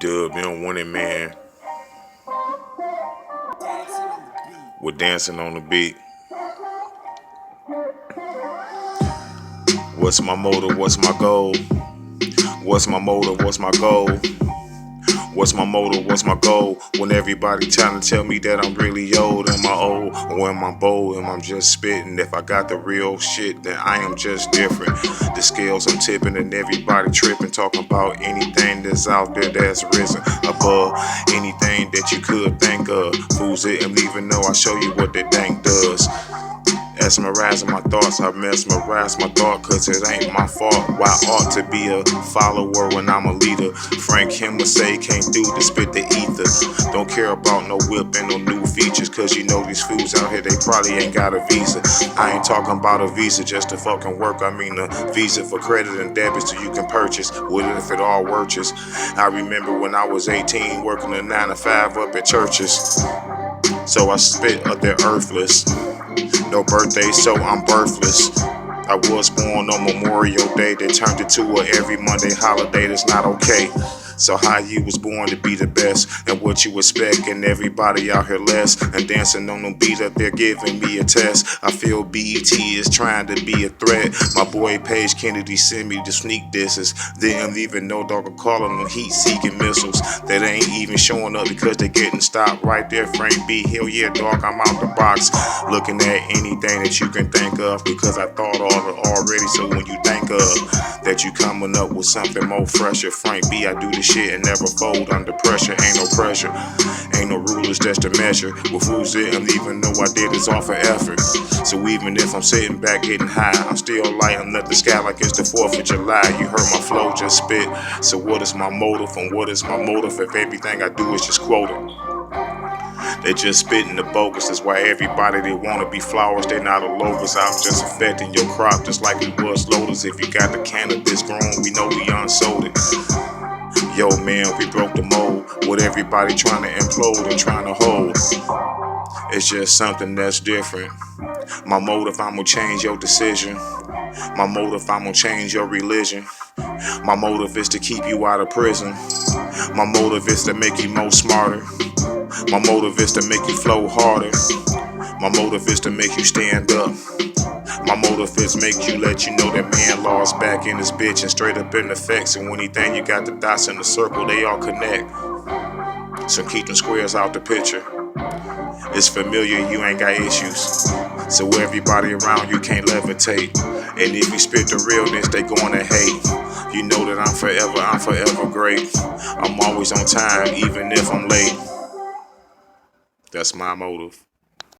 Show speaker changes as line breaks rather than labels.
Dub, Winninman with Dansonn on the beat. What's my motive? What's my goal? What's my motive? What's my goal? What's my motive? What's my goal? When everybody trying to tell me that I'm really old, am I old or am I bold? Am I just spitting? If I got the real shit, then I am just different. The scales I'm tipping and everybody tripping, talking about anything that's out there that's risen above anything that you could think of. Fools didn't even know I show you what that thing does. Mesmerizing my thoughts, I mesmerize my thought, cause it ain't my fault. Why ought to be a follower when I'm a leader? Frank him would say came through to spit the ether. Don't care about no whip and no new features, cause you know these fools out here, they probably ain't got a visa. I ain't talking about a visa just to fucking work, I mean a visa for credit and debit so you can purchase. What if it all works? I remember when I was 18 working a 9 to 5 up at churches. So I spit up there earthless. No birthday, so I'm birthless. I was born on Memorial Day, they turned it to a every Monday holiday. That's not okay. So how you was born to be the best, and what you expect, and everybody out here less, and dancing on them beat up there giving me a test. I feel BET is trying to be a threat. My boy Page Kennedy sent me the sneak disses. Didn't even know dog could call them heat-seeking missiles that ain't even showing up because they getting stopped right there. Frank B, hell yeah dog, I'm out the box, looking at anything that you can think of, because I thought of it already. So when you think of that, you coming up with something more fresher. Frank B, I do the shit and never fold under pressure. Ain't no pressure, ain't no rulers, that's the measure. With fools didn't even know I did is off of effort. So even if I'm sitting back getting high, I'm still lighting up the sky like it's the 4th of July. You heard my flow just spit. So what is my motive, and what is my motive if everything I do is just quoting? They just spitting the bogus. That's why everybody they wanna be flowers, they not a locust. I'm just affecting your crop just like it was lotus. If you got the cannabis grown, we know we unsold it. Yo man, we broke the mold. What everybody trying to implode and trying to hold, it's just something that's different. My motive, I'm gonna change your decision. My motive, I'm gonna change your religion. My motive is to keep you out of prison. My motive is to make you more smarter. My motive is to make you flow harder. My motive is to make you stand up. My motive is make you let you know that man law's back in this bitch and straight up in effect. And when you think you got the dots in the circle, they all connect. So keep them squares out the picture. It's familiar, you ain't got issues. So everybody around you can't levitate. And if you spit the realness, they gonna hate. You know that I'm forever great. I'm always on time, even if I'm late. That's my motive.